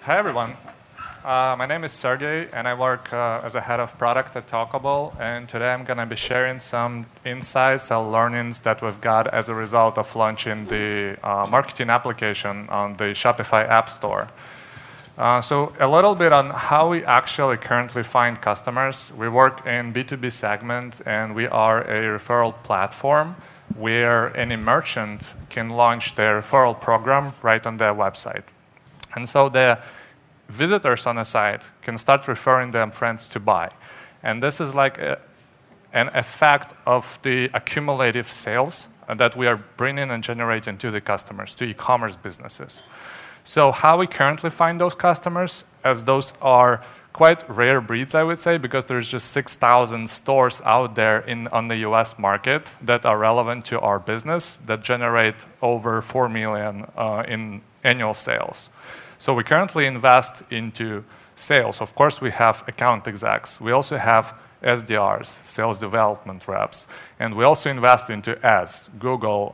Hi everyone. My name is Sergei, and I work as a head of product at Talkable. And today I'm going to be sharing some insights and learnings that we've got as a result of launching the marketing application on the Shopify App Store. So a little bit on how we actually currently find customers. We work in B2B segment, and we are a referral platform where any merchant can launch their referral program right on their website. And so the visitors on the site can start referring their friends to buy. And this is like an effect of the accumulative sales that we are bringing and generating to the customers, to e-commerce businesses. So how we currently find those customers, as those are quite rare breeds, I would say, because there's just 6,000 stores out there on the US market that are relevant to our business that generate over 4 million in annual sales. So we currently invest into sales. Of course, we have account execs. We also have SDRs, sales development reps. And we also invest into ads, Google,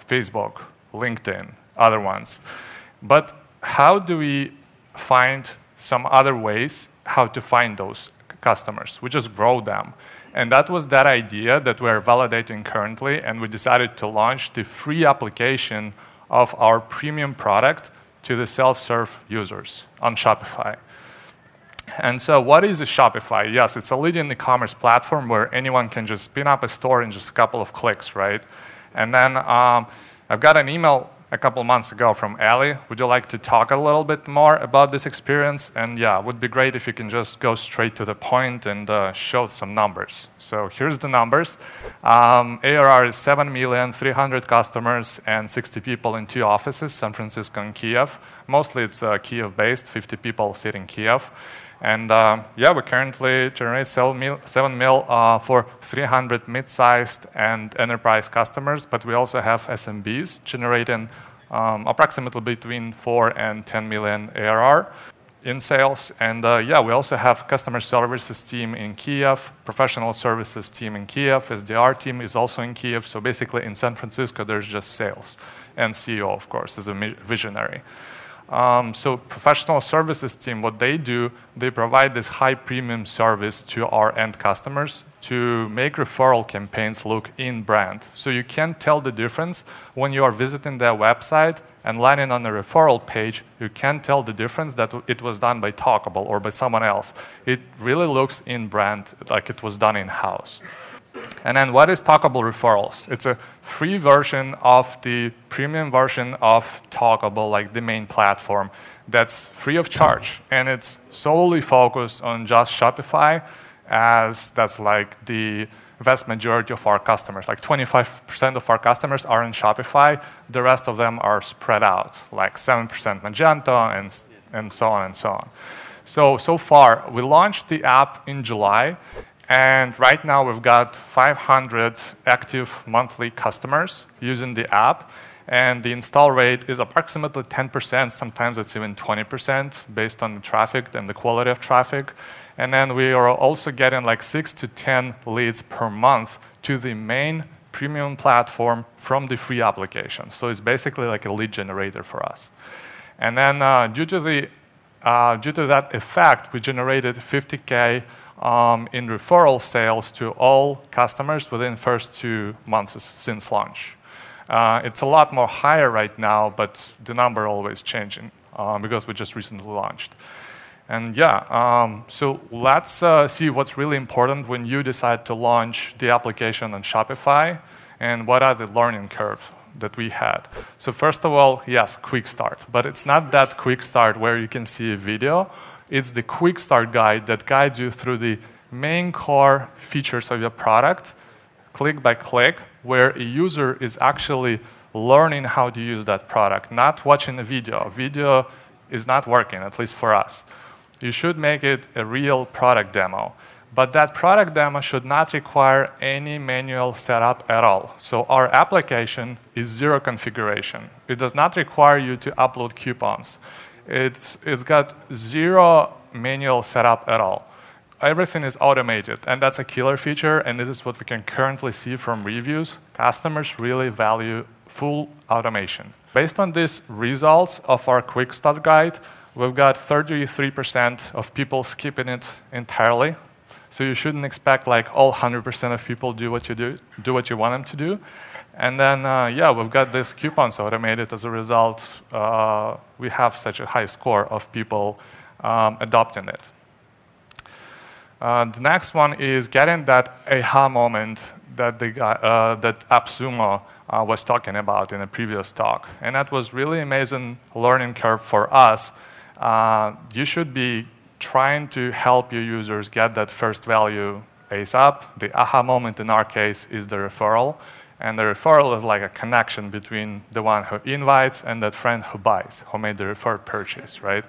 Facebook, LinkedIn, other ones. But how do we find some other ways how to find those customers? We just grow them. And that was that idea that we're validating currently, and we decided to launch the free application of our premium product to the self-serve users on Shopify. And so what is a Shopify? Yes, it's a leading e-commerce platform where anyone can just spin up a store in just a couple of clicks, right? And then I've got an email a couple months ago from Ali. Would you like to talk a little bit more about this experience? And yeah, it would be great if you can just go straight to the point and show some numbers. So here's the numbers. ARR is 7 million, 300 customers, and 60 people in 2 offices, San Francisco and Kiev. Mostly it's Kiev-based, 50 people sit in Kiev. And yeah, we currently generate 7 mil for 300 mid-sized and enterprise customers, but we also have SMBs generating approximately between 4 and 10 million ARR in sales. And yeah, we also have customer services team in Kiev, professional services team in Kiev, SDR team is also in Kiev. So basically in San Francisco, there's just sales. And CEO, of course, is a visionary. So professional services team, what they do, they provide this high premium service to our end customers to make referral campaigns look in brand. So you can't tell the difference when you are visiting their website and landing on a referral page. You can't tell the difference that it was done by Talkable or by someone else. It really looks in brand, like it was done in-house. And then what is Talkable Referrals? It's a free version of the premium version of Talkable, like the main platform, that's free of charge. And it's solely focused on just Shopify, as that's like the vast majority of our customers. Like 25% of our customers are in Shopify. The rest of them are spread out, like 7% Magento and so on and so on. So far, we launched the app in July. And right now, we've got 500 active monthly customers using the app. And the install rate is approximately 10%. Sometimes it's even 20% based on the traffic and the quality of traffic. And then we are also getting like 6 to 10 leads per month to the main premium platform from the free application. So it's basically like a lead generator for us. And then due to that effect, we generated 50K in referral sales to all customers within the first 2 months since launch. It's a lot more higher right now, but the number always changing because we just recently launched. And yeah, so let's see what's really important when you decide to launch the application on Shopify and what are the learning curve that we had. So first of all, yes, quick start, but it's not that quick start where you can see a video. It's the quick start guide that guides you through the main core features of your product, click by click, where a user is actually learning how to use that product, not watching a video. A video is not working, at least for us. You should make it a real product demo. But that product demo should not require any manual setup at all. So our application is 0 configuration. It does not require you to upload coupons. It's got 0 manual setup at all. Everything is automated, and that's a killer feature, and this is what we can currently see from reviews. Customers really value full automation. Based on these results of our quick start guide, we've got 33% of people skipping it entirely. So you shouldn't expect like all 100% of people do what you want them to do. And then, we've got these coupons automated. As a result, we have such a high score of people adopting it. The next one is getting that aha moment that that AppSumo was talking about in a previous talk. And that was really amazing learning curve for us. You should be trying to help your users get that first value ASAP. The aha moment in our case is the referral. And the referral is like a connection between the one who invites and that friend who buys, who made the referred purchase, right?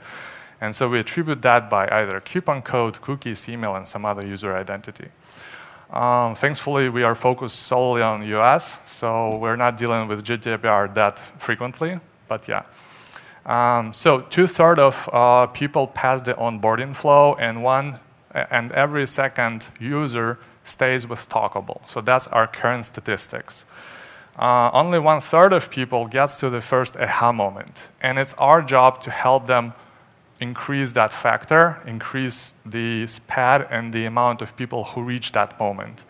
And so we attribute that by either a coupon code, cookies, email, and some other user identity. Thankfully, we are focused solely on US, so we're not dealing with GDPR that frequently, but yeah. So 2/3 of people pass the onboarding flow, and every second user stays with Talkable. So that's our current statistics. Only 1/3 of people gets to the first aha moment, and it's our job to help them increase that factor, increase the SPAD and the amount of people who reach that moment,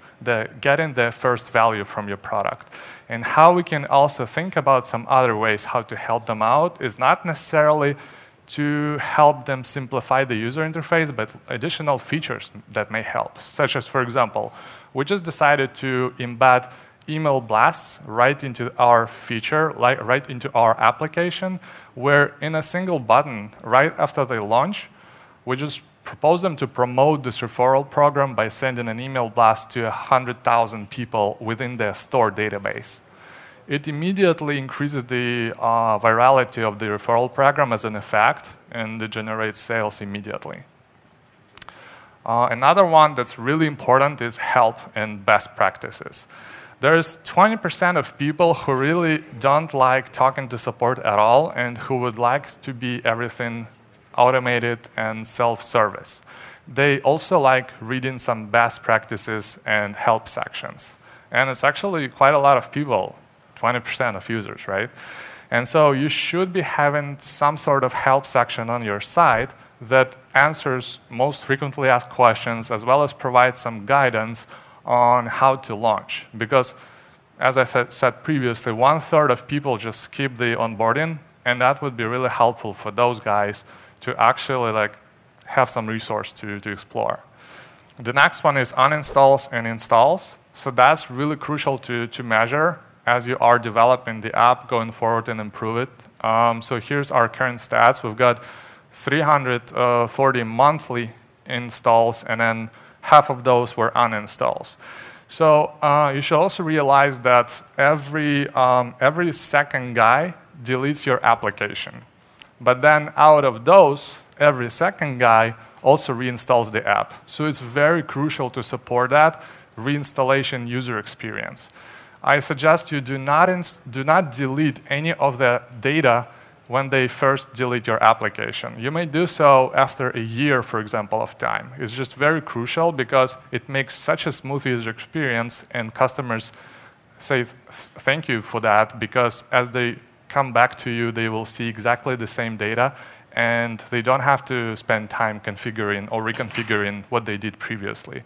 getting the first value from your product. And how we can also think about some other ways how to help them out is not necessarily to help them simplify the user interface, but additional features that may help, such as, for example, we just decided to embed email blasts right into our feature, right into our application, where in a single button, right after they launch, we just propose them to promote this referral program by sending an email blast to 100,000 people within their store database. It immediately increases the virality of the referral program as an effect, and it generates sales immediately. Another one that's really important is help and best practices. There's 20% of people who really don't like talking to support at all and who would like to be everything automated and self-service. They also like reading some best practices and help sections. And it's actually quite a lot of people, 20% of users, right? And so you should be having some sort of help section on your site that answers most frequently asked questions, as well as provides some guidance on how to launch. Because, as I said previously, 1/3 of people just skip the onboarding, and that would be really helpful for those guys to actually have some resource to explore. The next one is uninstalls and installs. So that's really crucial to measure as you are developing the app going forward and improve it. So here's our current stats. We've got 340 monthly installs, and then half of those were uninstalls. So you should also realize that every second guy deletes your application. But then out of those, every second guy also reinstalls the app. So it's very crucial to support that reinstallation user experience. I suggest you do not delete any of the data when they first delete your application. You may do so after a year, for example, of time. It's just very crucial because it makes such a smooth user experience, and customers say thank you for that, because as they come back to you, they will see exactly the same data, and they don't have to spend time configuring or reconfiguring what they did previously.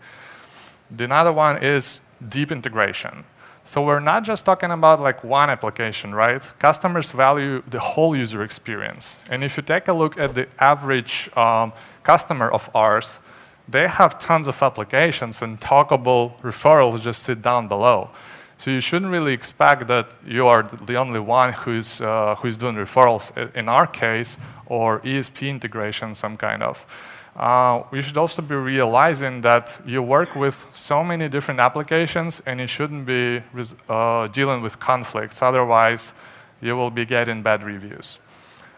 The another one is deep integration. So we're not just talking about one application, right? Customers value the whole user experience. And if you take a look at the average customer of ours, they have tons of applications, and Talkable referrals just sit down below. So you shouldn't really expect that you are the only one who's doing referrals in our case, or ESP integration, some kind of. We should also be realizing that you work with so many different applications, and you shouldn't be dealing with conflicts. Otherwise, you will be getting bad reviews.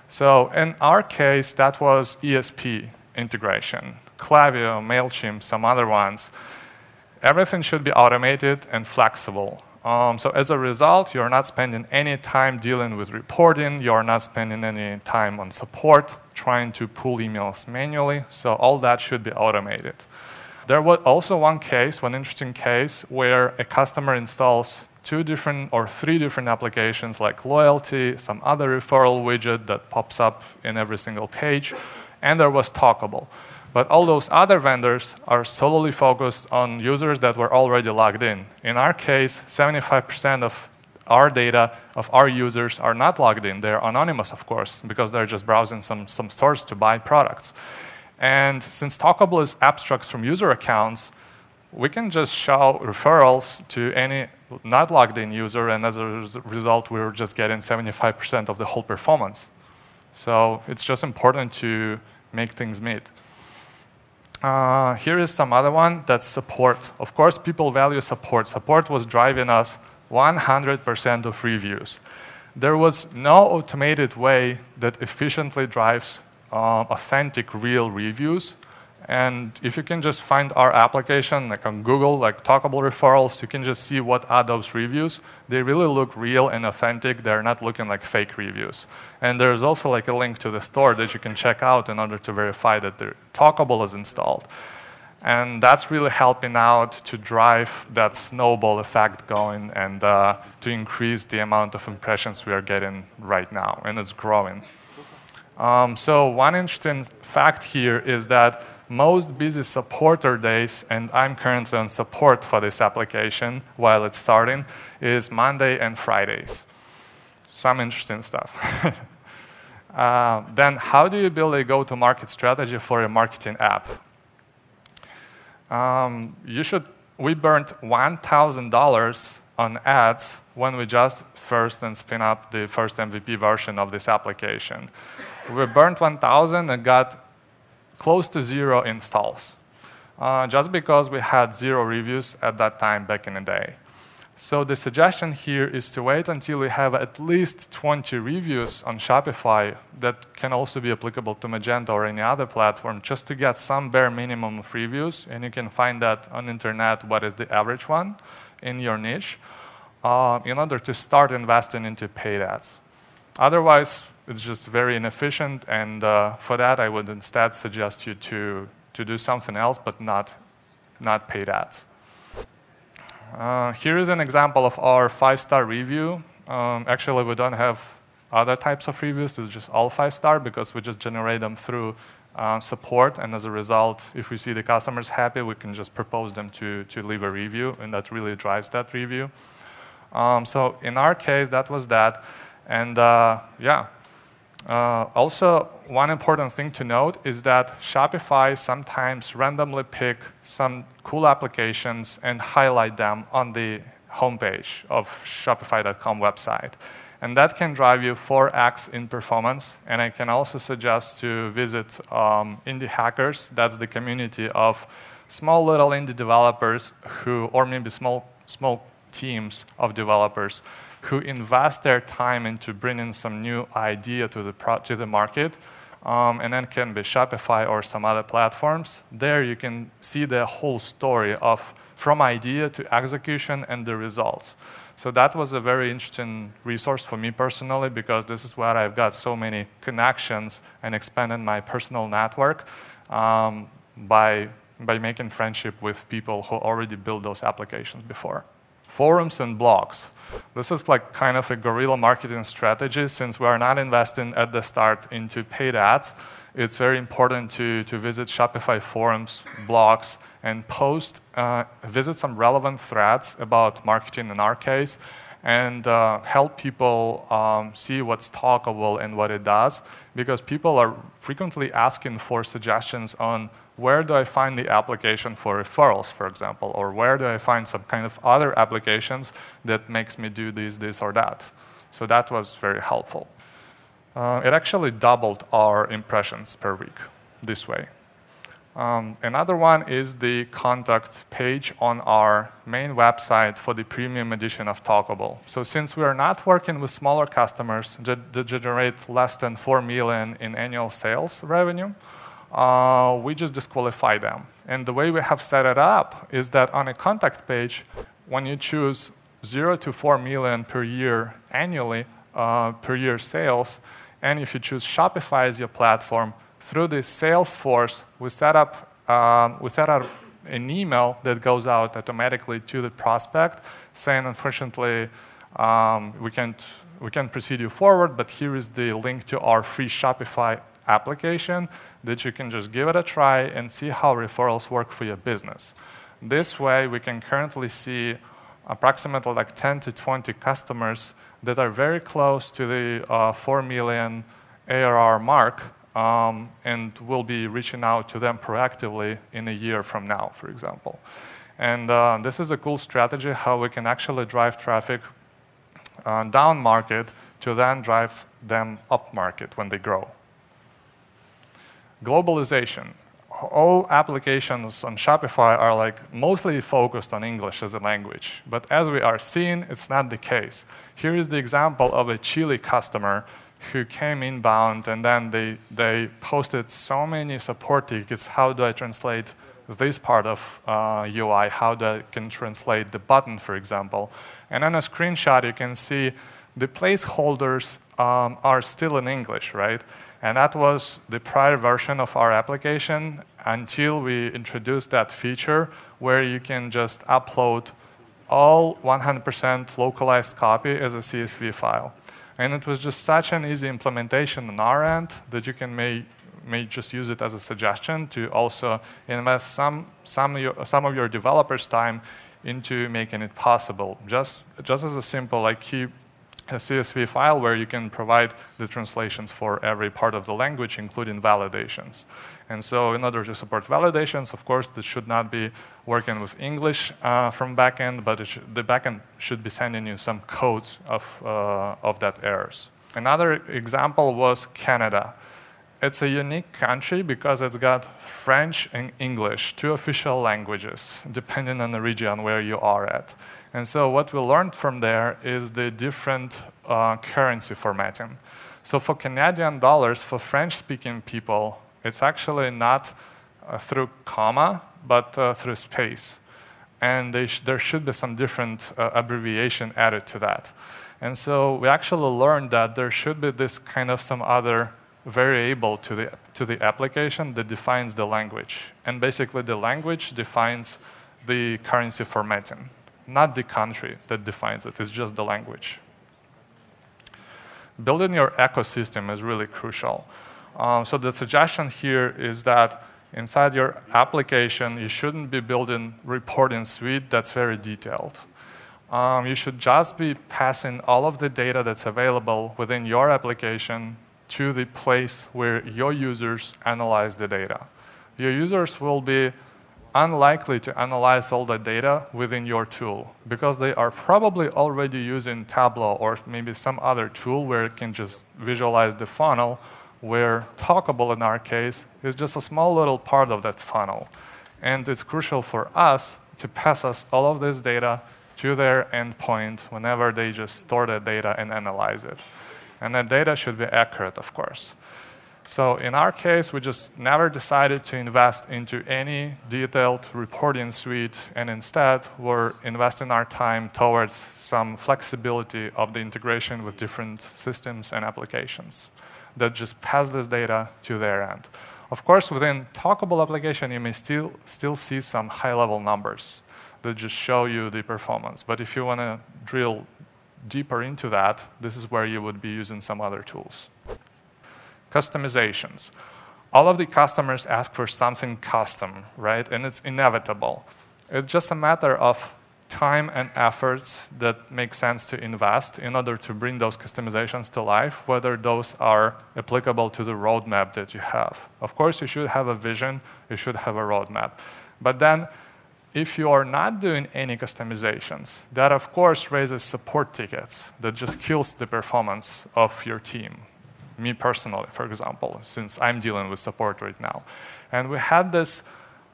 So in our case, that was ESP integration. Klaviyo, MailChimp, some other ones. Everything should be automated and flexible. So as a result, you're not spending any time dealing with reporting. You're not spending any time on support, trying to pull emails manually. So all that should be automated. There was also one interesting case, where a customer installs 2 different or 3 different applications like loyalty, some other referral widget that pops up in every single page, and there was Talkable. But all those other vendors are solely focused on users that were already logged in. In our case, 75% of our data of our users are not logged in. They're anonymous, of course, because they're just browsing some stores to buy products. And since Talkable is abstract from user accounts, we can just show referrals to any not logged in user, and as a result, we're just getting 75% of the whole performance. So it's just important to make things meet. Here is some other one, that's support. Of course, people value support. Support was driving us 100% of reviews. There was no automated way that efficiently drives authentic, real reviews. And if you can just find our application, like on Google, like Talkable referrals, you can just see what are those reviews. They really look real and authentic. They're not looking like fake reviews. And there's also like a link to the store that you can check out in order to verify that the Talkable is installed. And that's really helping out to drive that snowball effect going and to increase the amount of impressions we are getting right now, and it's growing. So one interesting fact here is that most busy supporter days, and I'm currently on support for this application while it's starting, is Monday and Fridays. Some interesting stuff. Then how do you build a go-to-market strategy for a marketing app? We burnt $1,000 on ads when we just first and spin up the first MVP version of this application. We burnt 1,000 and got close to 0 installs, just because we had 0 reviews at that time back in the day. So the suggestion here is to wait until we have at least 20 reviews on Shopify that can also be applicable to Magento or any other platform, just to get some bare minimum of reviews. And you can find that on the internet, what is the average one in your niche, in order to start investing into paid ads. Otherwise, it's just very inefficient, and for that, I would instead suggest you to do something else, but not paid ads. Here is an example of our 5-star review. Actually, we don't have other types of reviews. It's just all 5-star because we just generate them through support, and as a result, if we see the customers happy, we can just propose them to leave a review, and that really drives that review. So in our case, that was that. And also, one important thing to note is that Shopify sometimes randomly pick some cool applications and highlight them on the homepage of Shopify.com website. And that can drive you 4x in performance. And I can also suggest to visit Indie Hackers. That's the community of small little indie developers who, or maybe small teams of developers who invest their time into bringing some new idea to the market, and then can be Shopify or some other platforms. There you can see the whole story of from idea to execution and the results. So that was a very interesting resource for me personally, because this is where I've got so many connections and expanded my personal network by making friendship with people who already built those applications before. Forums and blogs. This is like kind of a guerrilla marketing strategy. Since we are not investing at the start into paid ads, it's very important to visit Shopify forums, blogs, and visit some relevant threads about marketing in our case, and help people see what's Talkable and what it does, because people are frequently asking for suggestions on where do I find the application for referrals, for example, or where do I find some kind of other applications that makes me do this, or that. So that was very helpful. It actually doubled our impressions per week this way. Another one is the contact page on our main website for the premium edition of Talkable. So since we are not working with smaller customers that generate less than 4 million in annual sales revenue, we just disqualify them. And the way we have set it up is that on a contact page, when you choose 0 to 4 million per year annually, per year sales, and if you choose Shopify as your platform, through this Salesforce, we set up an email that goes out automatically to the prospect saying, unfortunately, we can't proceed you forward, but here is the link to our free Shopify application that you can just give it a try and see how referrals work for your business. This way, we can currently see approximately like 10 to 20 customers that are very close to the 4 million ARR mark, and we'll be reaching out to them proactively in a year from now, for example. And this is a cool strategy how we can actually drive traffic down market to then drive them up market when they grow. Globalization. All applications on Shopify are like mostly focused on English as a language, but as we are seeing, it's not the case. Here is the example of a Chile customer who came inbound, and then they posted so many support tickets. How do I translate this part of UI? How do I can translate the button, for example? And on a screenshot, you can see the placeholders are still in English, right? And that was the prior version of our application until we introduced that feature where you can just upload all 100% localized copy as a CSV file. And it was just such an easy implementation on our end that you can may just use it as a suggestion to also invest some of your developers' time into making it possible. Just as a simple, like keep a CSV file where you can provide the translations for every part of the language, including validations. And so in order to support validations, of course, this should not be working with English from backend, but the backend should be sending you some codes of that errors. Another example was Canada. It's a unique country because it's got French and English, two official languages, depending on the region where you are at. And so what we learned from there is the different currency formatting. So for Canadian dollars, for French-speaking people, it's actually not through comma, but through space. And there should be some different abbreviation added to that. And so we actually learned that there should be this kind of some other variable to the application that defines the language. And basically the language defines the currency formatting. Not the country that defines it, it's just the language. Building your ecosystem is really crucial. So the suggestion here is that inside your application, you shouldn't be building reporting suite that's very detailed. You should just be passing all of the data that's available within your application to the place where your users analyze the data. Your users will be unlikely to analyze all the data within your tool because they are probably already using Tableau or maybe some other tool where it can just visualize the funnel, where Talkable in our case is just a small little part of that funnel. And it's crucial for us to pass us all of this data to their endpoint whenever they just store the data and analyze it. And that data should be accurate, of course. So in our case, we just never decided to invest into any detailed reporting suite, and instead we're investing our time towards some flexibility of the integration with different systems and applications that just pass this data to their end. Of course, within Talkable application, you may still see some high-level numbers that just show you the performance. But if you want to drill deeper into that, this is where you would be using some other tools. Customizations. All of the customers ask for something custom, right? And it's inevitable. It's just a matter of time and efforts that make sense to invest in order to bring those customizations to life, whether those are applicable to the roadmap that you have. Of course, you should have a vision, you should have a roadmap. But then, if you are not doing any customizations, that of course raises support tickets that just kills the performance of your team. Me personally, for example, since I'm dealing with support right now. And we had this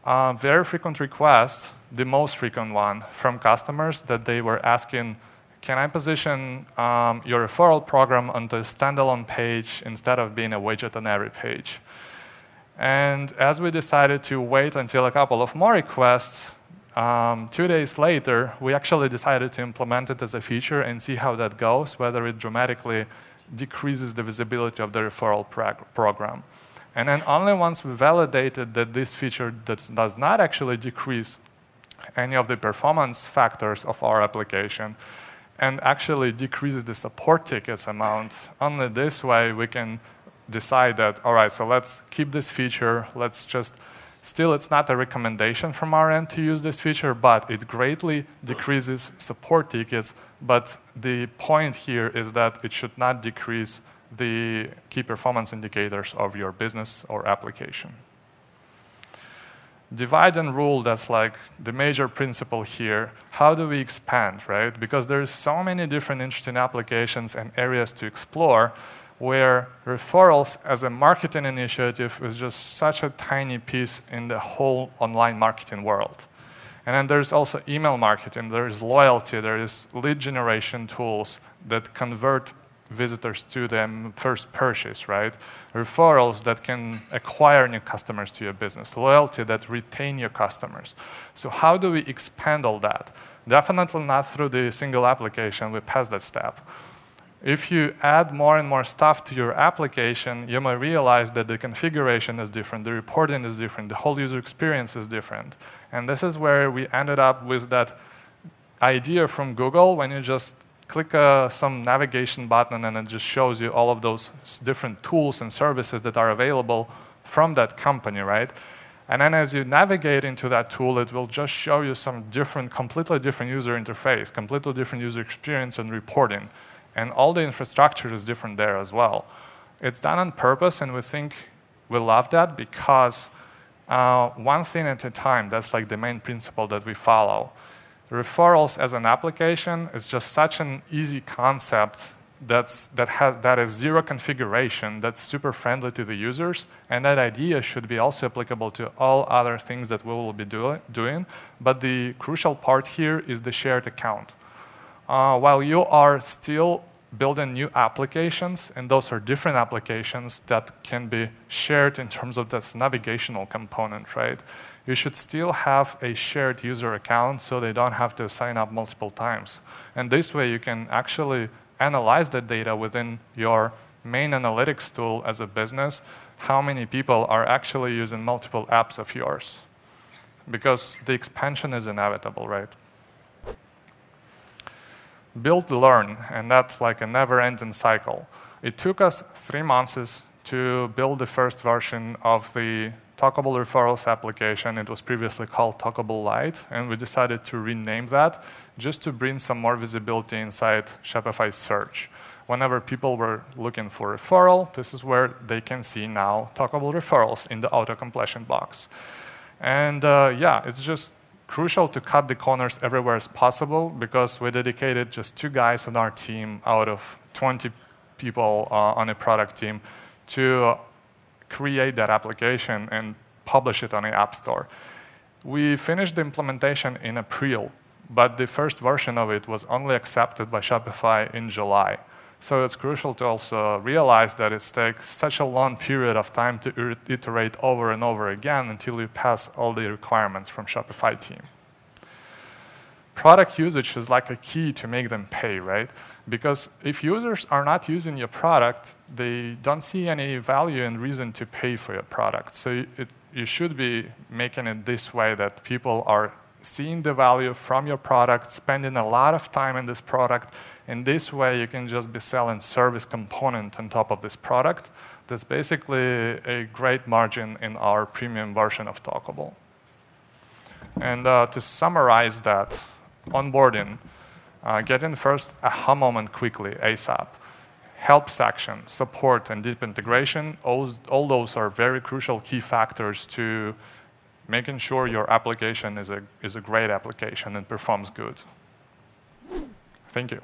very frequent request, the most frequent one, from customers that they were asking, can I position your referral program onto a standalone page instead of being a widget on every page? And as we decided to wait until a couple of more requests, 2 days later, we actually decided to implement it as a feature and see how that goes, whether it dramatically decreases the visibility of the referral program. And then only once we validated that this feature does not actually decrease any of the performance factors of our application and actually decreases the support tickets amount, only this way we can decide that, all right, so let's keep this feature, still it's not a recommendation from our end to use this feature, but it greatly decreases support tickets, but the point here is that it should not decrease the key performance indicators of your business or application. Divide and rule, that's like the major principle here. How do we expand, right? Because there's so many different interesting applications and areas to explore where referrals as a marketing initiative is just such a tiny piece in the whole online marketing world. And then there's also email marketing, there is loyalty, there is lead generation tools that convert visitors to them first purchase, right? Referrals that can acquire new customers to your business, loyalty that retain your customers. So how do we expand all that? Definitely not through the single application, we pass that step. If you add more and more stuff to your application, you might realize that the configuration is different, the reporting is different, the whole user experience is different. And this is where we ended up with that idea from Google when you just click some navigation button and it just shows you all of those different tools and services that are available from that company, right? And then as you navigate into that tool, it will just show you some completely different user interface, completely different user experience and reporting. And all the infrastructure is different there as well. It's done on purpose, and we think we love that because one thing at a time, that's like the main principle that we follow. Referrals as an application is just such an easy concept that is zero configuration, that's super friendly to the users, and that idea should be also applicable to all other things that we will be doing. But the crucial part here is the shared account. While you are still building new applications, and those are different applications that can be shared in terms of this navigational component, right? You should still have a shared user account so they don't have to sign up multiple times. And this way you can actually analyze the data within your main analytics tool as a business, how many people are actually using multiple apps of yours. Because the expansion is inevitable, right? Build, learn, and that's like a never-ending cycle. It took us 3 months to build the first version of the Talkable referrals application. It was previously called Talkable Lite, and we decided to rename that just to bring some more visibility inside Shopify search. Whenever people were looking for referral, this is where they can see now Talkable referrals in the auto-completion box. And yeah, it's just crucial to cut the corners everywhere as possible because we dedicated just 2 guys on our team out of 20 people on a product team to create that application and publish it on the App Store. We finished the implementation in April, but the first version of it was only accepted by Shopify in July. So it's crucial to also realize that it takes such a long period of time to iterate over and over again until you pass all the requirements from Shopify team. Product usage is like a key to make them pay, right? Because if users are not using your product, they don't see any value and reason to pay for your product. So you should be making it this way that people are seeing the value from your product, spending a lot of time in this product. In this way, you can just be selling service component on top of this product. That's basically a great margin in our premium version of Talkable. And to summarize that, onboarding, getting first aha moment quickly, ASAP. Help section, support, and deep integration, all those are very crucial key factors to making sure your application is a great application and performs good. Thank you.